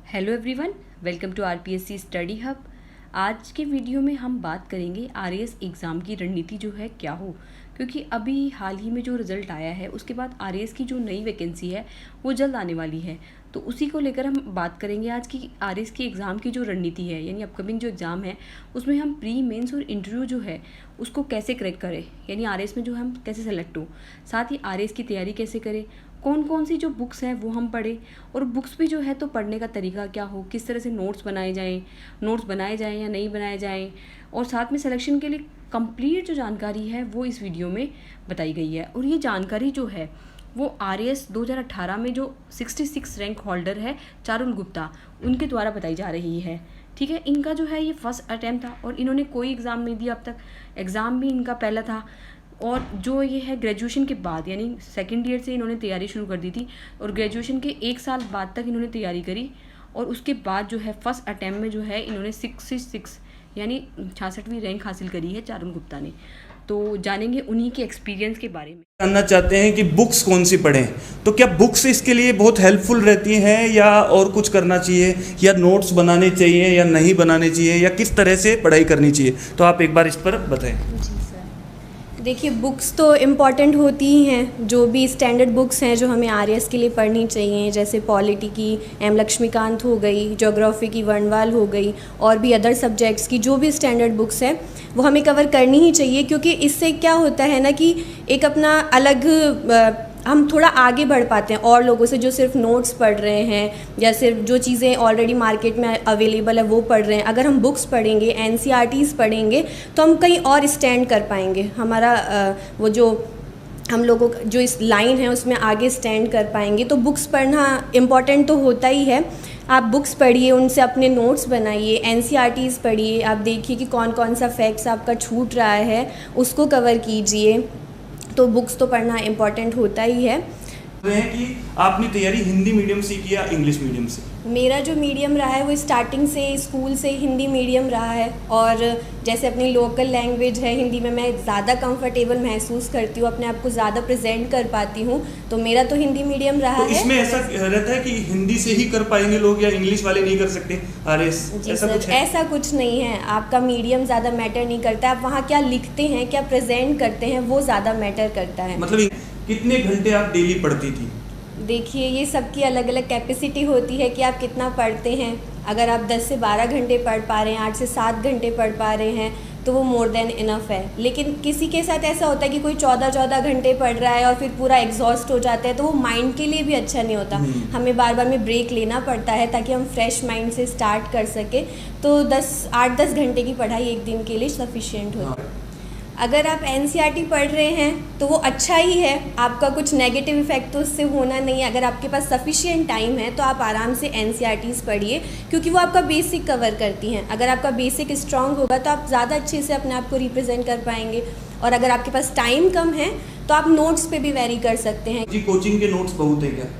Hello everyone, welcome to RPSC study hub. आज के video में हम बात करेंगे आरएएस एग्ज़ाम की रणनीति जो है क्या हो, क्योंकि अभी हाल ही में जो रिज़ल्ट आया है उसके बाद आरएएस की जो नई वैकेंसी है वो जल्द आने वाली है। तो उसी को लेकर हम बात करेंगे आज की आरएएस की एग्ज़ाम की जो रणनीति है, यानी अपकमिंग जो एग्ज़ाम है उसमें हम प्री मेंस और इंटरव्यू जो है उसको कैसे क्रैक करें, यानी आरएएस में जो हम कैसे सेलेक्ट हो, साथ ही आरएएस की तैयारी कैसे करें, कौन कौन सी जो बुक्स हैं वो हम पढ़ें, और बुक्स भी जो है तो पढ़ने का तरीका क्या हो, किस तरह से नोट्स बनाए जाएं या नहीं बनाए जाएं, और साथ में सिलेक्शन के लिए कंप्लीट जो जानकारी है वो इस वीडियो में बताई गई है। और ये जानकारी जो है वो आरएएस 2018 में जो 66 रैंक होल्डर है चारुल गुप्ता, उनके द्वारा बताई जा रही है। ठीक है, इनका जो है ये फर्स्ट अटैम्प्ट था और इन्होंने कोई एग्ज़ाम नहीं दिया अब तक, एग्ज़ाम भी इनका पहला था। और जो ये है ग्रेजुएशन के बाद, यानी सेकेंड ईयर से इन्होंने तैयारी शुरू कर दी थी और ग्रेजुएशन के 1 साल बाद तक इन्होंने तैयारी करी, और उसके बाद जो है फर्स्ट अटैम्प्ट में जो है इन्होंने 66 यानी 66वीं रैंक हासिल करी है चारुल गुप्ता ने। तो जानेंगे उन्हीं के एक्सपीरियंस के बारे में। जानना चाहते हैं कि बुक्स कौन सी पढ़ें, तो क्या बुक्स इसके लिए बहुत हेल्पफुल रहती हैं या और कुछ करना चाहिए, या नोट्स बनाने चाहिए या नहीं बनाने चाहिए, या किस तरह से पढ़ाई करनी चाहिए, तो आप एक बार इस पर बताएं। जी सर, देखिए बुक्स तो इम्पॉर्टेंट होती ही हैं। जो भी स्टैंडर्ड बुक्स हैं जो हमें आरएएस के लिए पढ़नी चाहिए, जैसे पॉलिटी की एम लक्ष्मीकांत हो गई, ज्योग्राफी की वर्णवाल हो गई, और भी अदर सब्जेक्ट्स की जो भी स्टैंडर्ड बुक्स हैं वो हमें कवर करनी ही चाहिए, क्योंकि इससे क्या होता है ना कि एक अपना अलग हम थोड़ा आगे बढ़ पाते हैं और लोगों से जो सिर्फ नोट्स पढ़ रहे हैं या सिर्फ जो चीज़ें ऑलरेडी मार्केट में अवेलेबल है वो पढ़ रहे हैं। अगर हम बुक्स पढ़ेंगे, एनसीईआरटीज़ पढ़ेंगे, तो हम कहीं और स्टैंड कर पाएंगे। हमारा वो जो हम लोगों का जो इस लाइन है उसमें आगे स्टैंड कर पाएंगे। तो बुक्स पढ़ना इम्पॉर्टेंट तो होता ही है। आप बुक्स पढ़िए, उनसे अपने नोट्स बनाइए, एनसीईआरटीज़ पढ़िए, आप देखिए कि कौन कौन सा फैक्ट्स आपका छूट रहा है उसको कवर कीजिए। तो बुक्स तो पढ़ना इम्पॉर्टेंट होता ही है। कि आपने तैयारी हिंदी मीडियम से की या इंग्लिश मीडियम से? मेरा जो मीडियम रहा है वो स्टार्टिंग से स्कूल से हिंदी मीडियम रहा है, और जैसे अपनी लोकल लैंग्वेज है हिंदी में मैं ज़्यादा कंफर्टेबल महसूस करती हूँ, अपने आप को ज़्यादा प्रेजेंट कर पाती हूँ, तो मेरा तो हिंदी मीडियम रहा है। इसमें ऐसा रहता है कि हिंदी से ही कर पाएंगे लोग या इंग्लिश वाले नहीं कर सकते आरएएस? ऐसा कुछ है? ऐसा कुछ नहीं है। आपका मीडियम ज़्यादा मैटर नहीं करता, आप वहाँ क्या लिखते हैं, क्या प्रेजेंट करते हैं, वो ज़्यादा मैटर करता है। मतलब कितने घंटे आप डेली पढ़ती थी? देखिए, ये सबकी अलग अलग कैपेसिटी होती है कि आप कितना पढ़ते हैं। अगर आप 10 से 12 घंटे पढ़ पा रहे हैं, 8 से 7 घंटे पढ़ पा रहे हैं, तो वो मोर देन इनफ है। लेकिन किसी के साथ ऐसा होता है कि कोई 14 घंटे पढ़ रहा है और फिर पूरा एग्जॉस्ट हो जाता है, तो वो माइंड के लिए भी अच्छा नहीं होता। हमें बार बार में ब्रेक लेना पड़ता है ताकि हम फ्रेश माइंड से स्टार्ट कर सके। तो 8-10 घंटे की पढ़ाई एक दिन के लिए सफिशिएंट होती है। अगर आप एनसीईआरटी पढ़ रहे हैं तो वो अच्छा ही है, आपका कुछ नेगेटिव इफेक्ट तो उससे होना नहीं है। अगर आपके पास सफिशिएंट टाइम है तो आप आराम से एनसीईआरटीज़ पढ़िए, क्योंकि वो आपका बेसिक कवर करती हैं। अगर आपका बेसिक स्ट्रांग होगा तो आप ज़्यादा अच्छे से अपने आप को रिप्रेजेंट कर पाएंगे। और अगर आपके पास टाइम कम है तो आप नोट्स पे भी वेरी कर सकते हैं। जी, कोचिंग के नोट्स बहुत है क्या?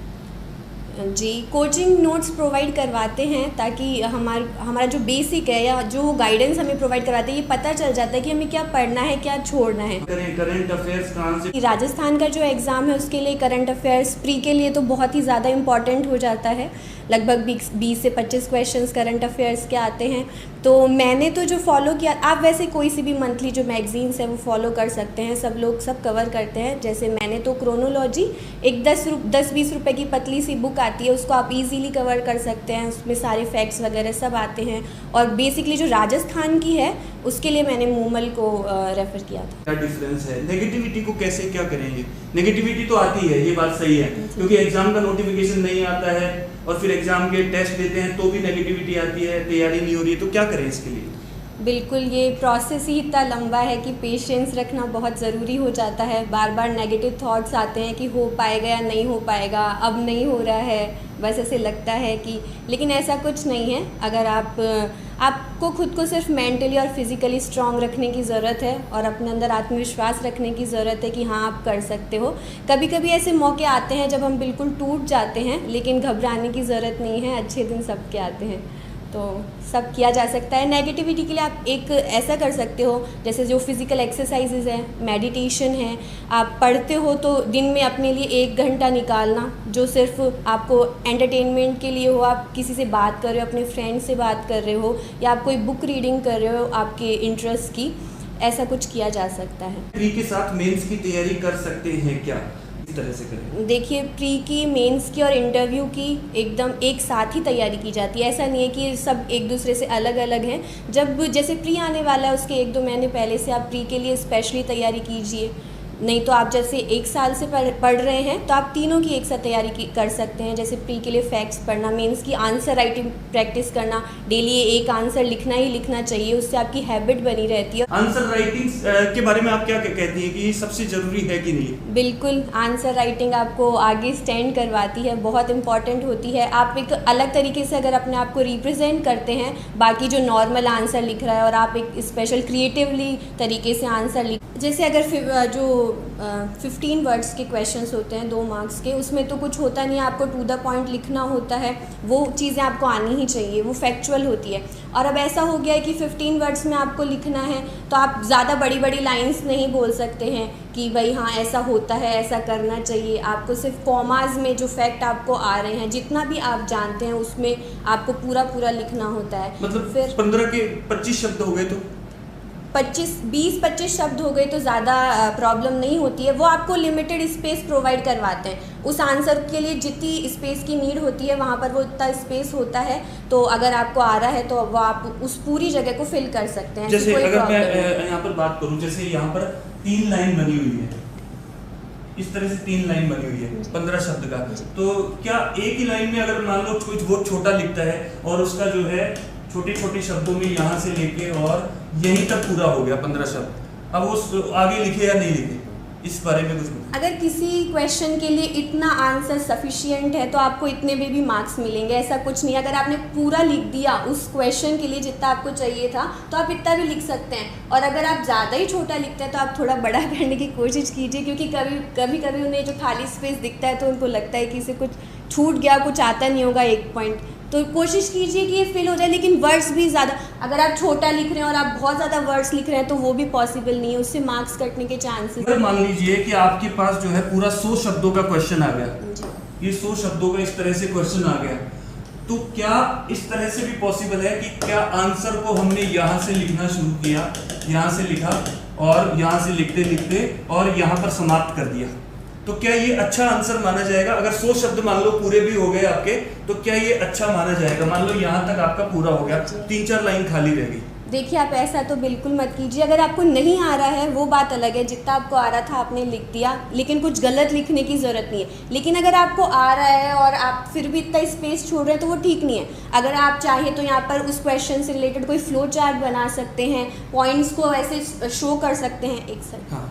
जी, कोचिंग नोट्स प्रोवाइड करवाते हैं ताकि हमारा जो बेसिक है या जो गाइडेंस हमें प्रोवाइड करवाते हैं, ये पता चल जाता है कि हमें क्या पढ़ना है, क्या छोड़ना है। करंट अफेयर्स कहाँ से? राजस्थान का जो एग्ज़ाम है उसके लिए करंट अफेयर्स प्री के लिए तो बहुत ही ज़्यादा इम्पॉर्टेंट हो जाता है। लगभग 20 से 25 क्वेश्चंस करंट अफेयर्स के आते हैं। तो मैंने तो जो फॉलो किया, आप वैसे कोई सी भी मंथली जो मैगजीन्स है वो फॉलो कर सकते हैं, सब लोग सब कवर करते हैं। जैसे मैंने तो क्रोनोलॉजी, एक 10-20 रुपए की पतली सी बुक आती है, उसको आप इजीली कवर कर सकते हैं। उसमें सारे फैक्ट्स वगैरह सब आते हैं। और बेसिकली जो राजस्थान की है उसके लिए मैंने मूमल को रेफ़र किया था। क्या डिफरेंस है? नेगेटिविटी को कैसे क्या करेंगे? नेगेटिविटी तो आती है, ये बात सही है, क्योंकि एग्जाम का नोटिफिकेशन नहीं आता है और फिर एग्जाम के टेस्ट देते हैं तो भी नेगेटिविटी आती है, तैयारी नहीं हो रही है, तो क्या करें इसके लिए? बिल्कुल, ये प्रोसेस ही इतना लंबा है कि पेशेंस रखना बहुत ज़रूरी हो जाता है। बार बार नेगेटिव थॉट्स आते हैं कि हो पाएगा या नहीं हो पाएगा, अब नहीं हो रहा है, बस ऐसे लगता है कि, लेकिन ऐसा कुछ नहीं है। अगर आपको खुद को सिर्फ मेंटली और फिज़िकली स्ट्रांग रखने की ज़रूरत है और अपने अंदर आत्मविश्वास रखने की ज़रूरत है कि हाँ आप कर सकते हो। कभी कभी ऐसे मौके आते हैं जब हम बिल्कुल टूट जाते हैं, लेकिन घबराने की ज़रूरत नहीं है, अच्छे दिन सबके आते हैं। तो सब किया जा सकता है। नेगेटिविटी के लिए आप एक ऐसा कर सकते हो, जैसे जो फिज़िकल एक्सरसाइजेज हैं, मेडिटेशन है, आप पढ़ते हो तो दिन में अपने लिए 1 घंटा निकालना जो सिर्फ आपको एंटरटेनमेंट के लिए हो। आप किसी से बात कर रहे हो, अपने फ्रेंड से बात कर रहे हो, या आप कोई बुक रीडिंग कर रहे हो आपके इंटरेस्ट की, ऐसा कुछ किया जा सकता है। प्री के साथ मेंस की तैयारी कर सकते हैं क्या, इस तरह से करें? देखिए, प्री की, मेंस की और इंटरव्यू की एकदम एक साथ ही तैयारी की जाती है। ऐसा नहीं है कि सब एक दूसरे से अलग अलग हैं। जब जैसे प्री आने वाला है उसके 1-2 महीने पहले से आप प्री के लिए स्पेशली तैयारी कीजिए। नहीं तो आप जैसे 1 साल से पढ़ रहे हैं तो आप तीनों की एक साथ तैयारी कर सकते हैं। जैसे प्री के लिए फैक्ट्स पढ़ना, मेंस की आंसर राइटिंग प्रैक्टिस करना, डेली एक आंसर लिखना ही लिखना चाहिए, उससे आपकी हैबिट बनी रहती है। आंसर राइटिंग के बारे में आप क्या कहती हैं कि ये सबसे ज़रूरी है कि नहीं? बिल्कुल, आंसर राइटिंग आपको आगे स्टैंड करवाती है, बहुत इंपॉर्टेंट होती है। आप एक अलग तरीके से अगर अपने आप को रिप्रेजेंट करते हैं, बाकी जो नॉर्मल आंसर लिख रहा है, और आप एक स्पेशल क्रिएटिवली तरीके से आंसर लिख, जैसे अगर जो 15 वर्ड्स के क्वेश्चंस होते हैं 2 मार्क्स के, उसमें तो कुछ होता नहीं है, आपको टू द पॉइंट लिखना होता है। वो चीज़ें आपको आनी ही चाहिए, वो फैक्चुअल होती है। और अब ऐसा हो गया है कि 15 वर्ड्स में आपको लिखना है तो आप ज़्यादा बड़ी बड़ी लाइंस नहीं बोल सकते हैं कि भाई हाँ ऐसा होता है, ऐसा करना चाहिए। आपको सिर्फ कॉमाज में जो फैक्ट आपको आ रहे हैं, जितना भी आप जानते हैं, उसमें आपको पूरा लिखना होता है। मतलब फिर 15 के 25 शब्द हो गए तो 20-25 शब्द हो गए तो ज़्यादा प्रॉब्लम नहीं होती है। वो आपको लिमिटेड स्पेस प्रोवाइड करवाते हैं। उस आंसर के लिए जितनी स्पेस की नीड होती है वहाँ पर वो इतना स्पेस होता है। तो अगर आपको आ रहा है तो वो आप उस पूरी जगह को फिल कर सकते हैं। जैसे अगर मैं यहाँ पर बात करूँ, जैसे यहाँ पर 3 लाइन बनी हुई है, इस तरह से 3 लाइन बनी हुई है 15 शब्द का, तो क्या एक ही लाइन में अगर मान लो कुछ बहुत छोटा लिखता है और उसका जो है छोटे छोटे शब्दों में यहाँ से लेके और यहीं तक पूरा हो गया 15 शब्द, अब वो आगे लिखे या नहीं लिखे, इस बारे में कुछ बताइए। अगर किसी क्वेश्चन के लिए इतना आंसर सफिशिएंट है तो आपको इतने में भी मार्क्स मिलेंगे, ऐसा कुछ नहीं। अगर आपने पूरा लिख दिया उस क्वेश्चन के लिए जितना आपको चाहिए था तो आप इतना भी लिख सकते हैं। और अगर आप ज़्यादा ही छोटा लिखते हैं तो आप थोड़ा बड़ा करने की कोशिश कीजिए, क्योंकि कभी उन्हें जो खाली स्पेस दिखता है तो उनको लगता है कि इसे कुछ छूट गया, कुछ आता नहीं होगा 1 पॉइंट। तो कोशिश कीजिए कि ये फिल हो जाए, लेकिन वर्ड्स भी ज़्यादा, अगर आप छोटा लिख रहे हैं और आप बहुत ज़्यादा वर्ड्स लिख रहे हैं तो वो भी पॉसिबल नहीं है, उससे मार्क्स कटने के चांसेस। अगर मान लीजिए कि आपके पास जो है पूरा 100 शब्दों का क्वेश्चन आ गया, ये 100 शब्दों का इस तरह से क्वेश्चन आ गया, तो क्या इस तरह से भी पॉसिबल है कि क्या आंसर को हमने यहाँ से लिखना शुरू किया, यहाँ से लिखा और यहाँ से लिखते लिखते और यहाँ पर समाप्त कर दिया, तो क्या ये अच्छा आंसर माना जाएगा? अगर 100 शब्द मान लो पूरे भी हो गए आपके, तो क्या ये अच्छा माना जाएगा? मान लो यहाँ तक आपका पूरा हो गया, 3-4 लाइन खाली रह गई। देखिए, आप ऐसा तो बिल्कुल मत कीजिए। अगर आपको नहीं आ रहा है वो बात अलग है, जितना आपको आ रहा था आपने लिख दिया, लेकिन कुछ गलत लिखने की ज़रूरत नहीं है। लेकिन अगर आपको आ रहा है और आप फिर भी इतना स्पेस छोड़ रहे हैं तो वो ठीक नहीं है। अगर आप चाहें तो यहाँ पर उस क्वेश्चन से रिलेटेड कोई फ्लो चार्ट बना सकते हैं, पॉइंट्स को ऐसे शो कर सकते हैं एक साथ। हाँ।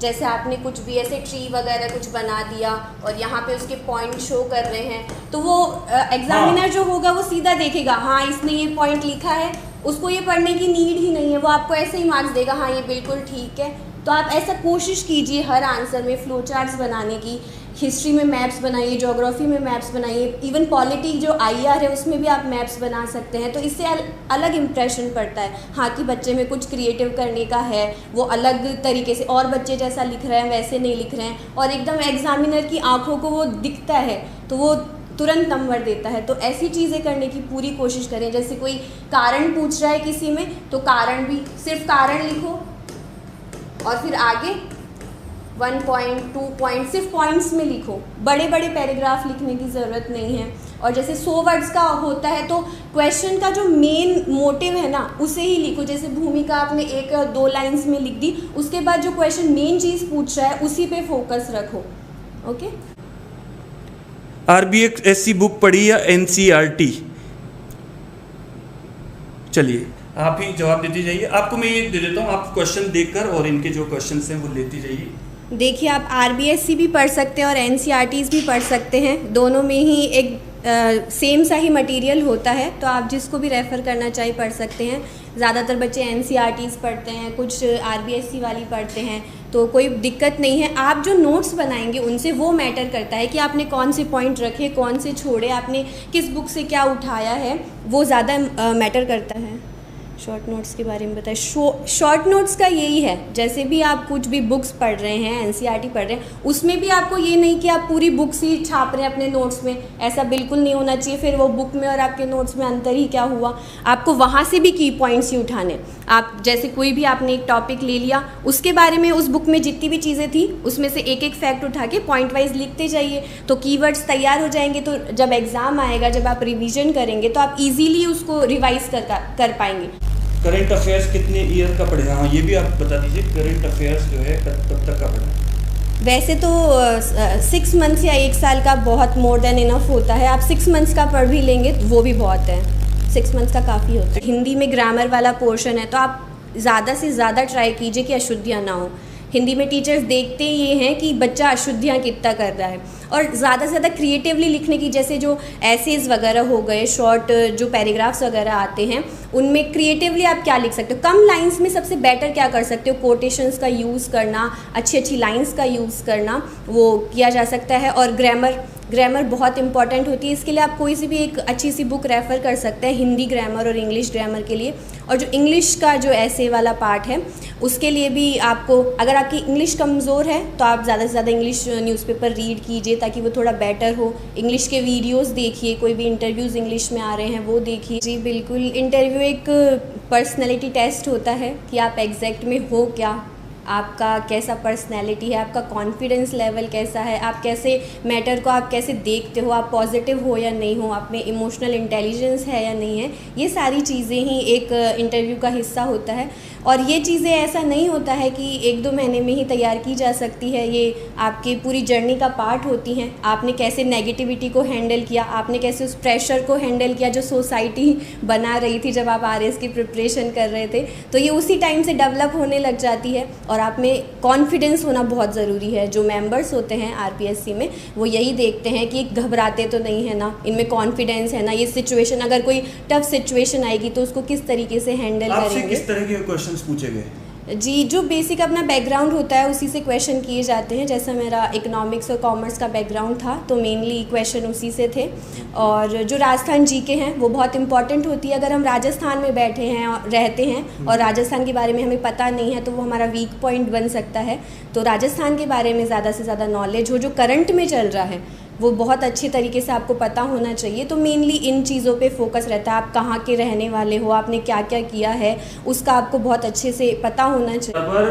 जैसे आपने कुछ भी ऐसे ट्री वगैरह कुछ बना दिया और यहाँ पे उसके पॉइंट शो कर रहे हैं, तो वो एग्जामिनर जो होगा वो सीधा देखेगा, हाँ इसने ये पॉइंट लिखा है, उसको ये पढ़ने की नीड ही नहीं है, वो आपको ऐसे ही मार्क्स देगा, हाँ ये बिल्कुल ठीक है। तो आप ऐसा कोशिश कीजिए हर आंसर में फ्लो चार्ट्स बनाने की। हिस्ट्री में मैप्स बनाइए, ज्योग्राफी में मैप्स बनाइए, इवन पॉलिटी जो IR है उसमें भी आप मैप्स बना सकते हैं। तो इससे अलग इम्प्रेशन पड़ता है, हाँ कि बच्चे में कुछ क्रिएटिव करने का है, वो अलग तरीके से, और बच्चे जैसा लिख रहे हैं वैसे नहीं लिख रहे हैं, और एकदम एग्जामिनर की आंखों को वो दिखता है तो वो तुरंत नंबर देता है। तो ऐसी चीज़ें करने की पूरी कोशिश करें। जैसे कोई कारण पूछ रहा है किसी में, तो कारण भी सिर्फ कारण लिखो और फिर आगे 1 पॉइंट 2 पॉइंट सिर्फ पॉइंट्स में लिखो, बड़े बड़े पैराग्राफ लिखने की ज़रूरत नहीं है। और जैसे 100 वर्ड्स का होता है तो क्वेश्चन का जो मेन मोटिव है ना उसे ही लिखो। जैसे भूमिका आपने 1 या 2 लाइंस में लिख दी, उसके बाद जो क्वेश्चन मेन चीज़ पूछ रहा है उसी पे फोकस रखो। ओके। RBSC बुक पढ़ी या NCERT? चलिए आप ही जवाब देते जाइए। आपको मैं ये दे देता हूँ, आप क्वेश्चन देखकर और इनके जो क्वेश्चंस हैं वो लेते जाइए। देखिए, आप RBSC भी पढ़ सकते हैं और NCERTs भी पढ़ सकते हैं। दोनों में ही एक सेम सा ही मटेरियल होता है, तो आप जिसको भी रेफ़र करना चाहिए पढ़ सकते हैं। ज़्यादातर बच्चे NCERTs पढ़ते हैं, कुछ RBSC वाली पढ़ते हैं, तो कोई दिक्कत नहीं है। आप जो नोट्स बनाएंगे उनसे वो मैटर करता है कि आपने कौन से पॉइंट रखे, कौन से छोड़े, आपने किस बुक से क्या उठाया है, वो ज़्यादा मैटर करता है। शॉर्ट नोट्स के बारे में बताएं। शॉर्ट नोट्स का यही है, जैसे भी आप कुछ भी बुक्स पढ़ रहे हैं, एनसीईआरटी पढ़ रहे हैं, उसमें भी आपको ये नहीं कि आप पूरी बुक्स ही छाप रहे हैं अपने नोट्स में, ऐसा बिल्कुल नहीं होना चाहिए। फिर वो बुक में और आपके नोट्स में अंतर ही क्या हुआ। आपको वहाँ से भी की पॉइंट्स ही उठाने। आप जैसे कोई भी आपने एक टॉपिक ले लिया, उसके बारे में उस बुक में जितनी भी चीज़ें थी उसमें से एक एक फैक्ट उठा के पॉइंट वाइज लिखते जाइए, तो कीवर्ड्स तैयार हो जाएंगे। तो जब एग्ज़ाम आएगा, जब आप रिवीजन करेंगे, तो आप इजीली उसको रिवाइज कर पाएंगे। करंट अफेयर्स कितने ईयर का पढ़े? हाँ, ये भी आप बता दीजिए। करंट अफेयर्स जो है कब तक का पढ़े? वैसे तो 6 मंथ्स या 1 साल का बहुत मोर देन इनफ होता है। आप 6 मंथ्स का पढ़ भी लेंगे तो वो भी बहुत है, 6 मंथ्स का काफ़ी होता है। हिंदी में ग्रामर वाला पोर्शन है, तो आप ज़्यादा से ज़्यादा ट्राई कीजिए कि अशुद्धियाँ ना हो। हिंदी में टीचर्स देखते ये हैं कि बच्चा अशुद्धियाँ कितना कर रहा है, और ज़्यादा से ज़्यादा क्रिएटिवली लिखने की, जैसे जो एसेज वगैरह हो गए, शॉर्ट जो पैराग्राफ्स वगैरह आते हैं, उनमें क्रिएटिवली आप क्या लिख सकते हो। कम लाइंस में सबसे बेटर क्या कर सकते हो, कोटेशंस का यूज़ करना, अच्छी अच्छी लाइंस का यूज़ करना, वो किया जा सकता है। और ग्रामर बहुत इंपॉर्टेंट होती है। इसके लिए आप कोई सी भी एक अच्छी सी बुक रेफ़र कर सकते हैं हिंदी ग्रामर और इंग्लिश ग्रामर के लिए। और जो इंग्लिश का जो ऐसे वाला पार्ट है, उसके लिए भी आपको, अगर आपकी इंग्लिश कमज़ोर है तो आप ज़्यादा से ज़्यादा इंग्लिश न्यूज़पेपर रीड कीजिए ताकि वो थोड़ा बेटर हो। इंग्लिश के वीडियोस देखिए, कोई भी इंटरव्यूज़ इंग्लिश में आ रहे हैं वो देखिए। जी बिल्कुल, इंटरव्यू एक पर्सनैलिटी टेस्ट होता है कि आप एग्जैक्ट में हो क्या, आपका कैसा पर्सनैलिटी है, आपका कॉन्फिडेंस लेवल कैसा है, आप कैसे मैटर को आप कैसे देखते हो, आप पॉजिटिव हो या नहीं हो, आप में इमोशनल इंटेलिजेंस है या नहीं है। ये सारी चीज़ें ही एक इंटरव्यू का हिस्सा होता है। और ये चीज़ें ऐसा नहीं होता है कि 1-2 महीने में ही तैयार की जा सकती है, ये आपकी पूरी जर्नी का पार्ट होती हैं। आपने कैसे नेगेटिविटी को हैंडल किया, आपने कैसे उस प्रेशर को हैंडल किया जो सोसाइटी बना रही थी जब आप आरएस की प्रिपरेशन कर रहे थे, तो ये उसी टाइम से डेवलप होने लग जाती है। और आप में कॉन्फिडेंस होना बहुत ज़रूरी है। जो मेंबर्स होते हैं आरपीएससी में, वो यही देखते हैं कि घबराते तो नहीं है ना, इनमें कॉन्फिडेंस है ना, ये सिचुएशन, अगर कोई टफ सिचुएशन आएगी तो उसको किस तरीके से हैंडल करेंगे। आपसे किस तरह के क्वेश्चंस पूछे गए? जी, जो बेसिक अपना बैकग्राउंड होता है उसी से क्वेश्चन किए जाते हैं। जैसा मेरा इकोनॉमिक्स और कॉमर्स का बैकग्राउंड था, तो मेनली क्वेश्चन उसी से थे। और जो राजस्थान जीके हैं वो बहुत इंपॉर्टेंट होती है। अगर हम राजस्थान में बैठे हैं और रहते हैं और राजस्थान के बारे में हमें पता नहीं है, तो वो हमारा वीक पॉइंट बन सकता है। तो राजस्थान के बारे में ज़्यादा से ज़्यादा नॉलेज हो, जो करंट में चल रहा है वो बहुत अच्छे तरीके से आपको पता होना चाहिए। तो मेनली इन चीज़ों पे फोकस रहता है। आप कहाँ के रहने वाले हो, आपने क्या क्या किया है, उसका आपको बहुत अच्छे से पता होना चाहिए। बार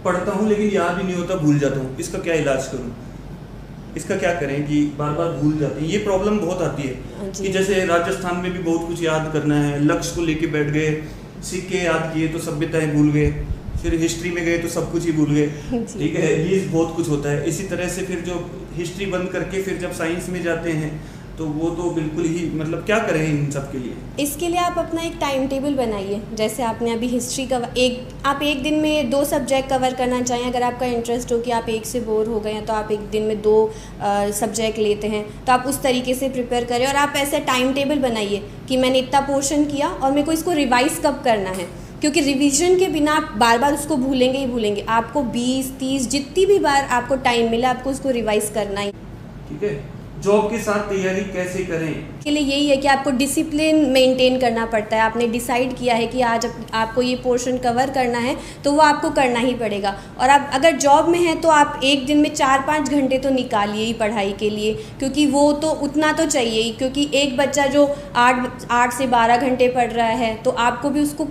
पढ़ता हूँ लेकिन याद ही नहीं होता, भूल जाता हूँ, इसका क्या इलाज करूँ? इसका क्या करें कि बार बार भूल जाते हैं? ये प्रॉब्लम बहुत आती है कि जैसे राजस्थान में भी बहुत कुछ याद करना है, लक्ष्य को लेके बैठ गए, सिक्के याद किए तो सभ्यताएं भूल गए, फिर हिस्ट्री में गए तो सब कुछ ही भूल गए। ठीक है, ये बहुत कुछ होता है। इसी तरह से फिर जो हिस्ट्री बंद करके फिर जब साइंस में जाते हैं तो वो तो बिल्कुल ही, मतलब क्या करें इन सब के लिए? इसके लिए आप अपना एक टाइम टेबल बनाइए। जैसे आपने अभी हिस्ट्री का आप एक दिन में 2 सब्जेक्ट कवर करना चाहें, अगर आपका इंटरेस्ट हो कि आप एक से बोर हो गए हैं तो आप एक दिन में 2 सब्जेक्ट लेते हैं, तो आप उस तरीके से प्रिपेयर करें। और आप ऐसे टाइम टेबल बनाइए कि मैंने इतना पोर्शन किया और मेरे को इसको रिवाइज़ कब करना है, क्योंकि रिवीजन के बिना आप बार बार उसको भूलेंगे ही भूलेंगे। आपको 20-30 जितनी भी बार आपको टाइम मिला, आपको उसको रिवाइज करना ही। ठीक है, जॉब के साथ तैयारी कैसे करें? के लिए यही है कि आपको डिसिप्लिन मेंटेन करना पड़ता है। आपने डिसाइड किया है कि आज आपको ये पोर्शन कवर करना है, तो वो आपको करना ही पड़ेगा। और आप अगर जॉब में हैं तो आप एक दिन में 4-5 घंटे तो निकालिए ही पढ़ाई के लिए, क्योंकि वो तो उतना तो चाहिए ही। क्योंकि एक बच्चा जो 8 से 12 घंटे पढ़ रहा है, तो आपको भी उसको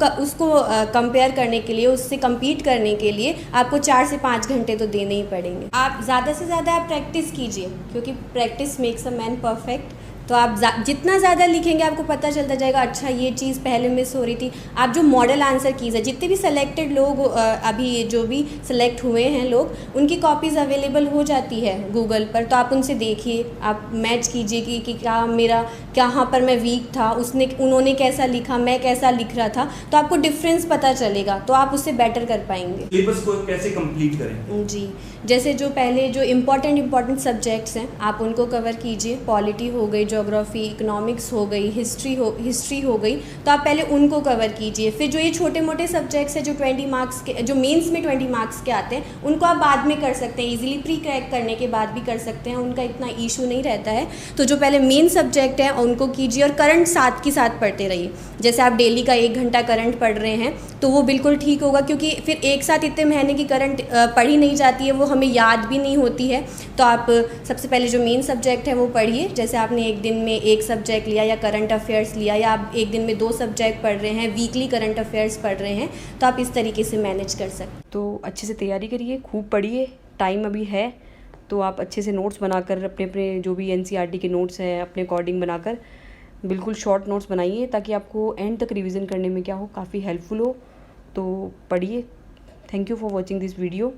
कंपेयर करने के लिए, उससे कम्पीट करने के लिए आपको 4 से 5 घंटे तो देने ही पड़ेंगे। आप ज़्यादा से ज़्यादा आप प्रैक्टिस कीजिए, क्योंकि practice makes a man perfect. तो आप जितना ज़्यादा लिखेंगे आपको पता चलता जाएगा, अच्छा ये चीज़ पहले मिस हो रही थी। आप जो मॉडल आंसर कीज़ है, जितने भी सिलेक्टेड लोग अभी जो भी सिलेक्ट हुए हैं लोग, उनकी कॉपीज़ अवेलेबल हो जाती है गूगल पर, तो आप उनसे देखिए, आप मैच कीजिए कि क्या मेरा कहाँ पर मैं वीक था, उन्होंने कैसा लिखा, मैं कैसा लिख रहा था, तो आपको डिफरेंस पता चलेगा, तो आप उससे बेटर कर पाएंगे। सिलेबस को कैसे कंप्लीट करें? जी, जैसे जो पहले जो इम्पॉर्टेंट सब्जेक्ट्स हैं आप उनको कवर कीजिए। पॉलिटी हो गई, ज्योग्राफी, इकोनॉमिक्स हो गई, हिस्ट्री हो गई, तो आप पहले उनको कवर कीजिए। फिर जो ये छोटे मोटे सब्जेक्ट्स हैं जो 20 मार्क्स के, जो मेंस में 20 मार्क्स के आते हैं, उनको आप बाद में कर सकते हैं, इजीली प्री क्रैक करने के बाद भी कर सकते हैं, उनका इतना इशू नहीं रहता है। तो जो पहले मेन सब्जेक्ट है उनको कीजिए और करंट साथ के साथ पढ़ते रहिए। जैसे आप डेली का 1 घंटा करंट पढ़ रहे हैं तो वो बिल्कुल ठीक होगा, क्योंकि फिर एक साथ इतने महीने की करंट पढ़ी नहीं जाती है, वो हमें याद भी नहीं होती है। तो आप सबसे पहले जो मेन सब्जेक्ट है वो पढ़िए। जैसे आपने एक दिन में एक सब्जेक्ट लिया या करंट अफेयर्स लिया, या आप एक दिन में 2 सब्जेक्ट पढ़ रहे हैं, वीकली करंट अफेयर्स पढ़ रहे हैं, तो आप इस तरीके से मैनेज कर सकते हैं। तो अच्छे से तैयारी करिए, खूब पढ़िए, टाइम अभी है, तो आप अच्छे से नोट्स बनाकर अपने अपने जो भी एनसीईआरटी के नोट्स हैं अपने अकॉर्डिंग बनाकर बिल्कुल शॉर्ट नोट्स बनाइए, ताकि आपको एंड तक रिवीजन करने में क्या हो, काफ़ी हेल्पफुल हो। तो पढ़िए। Thank you for watching this video.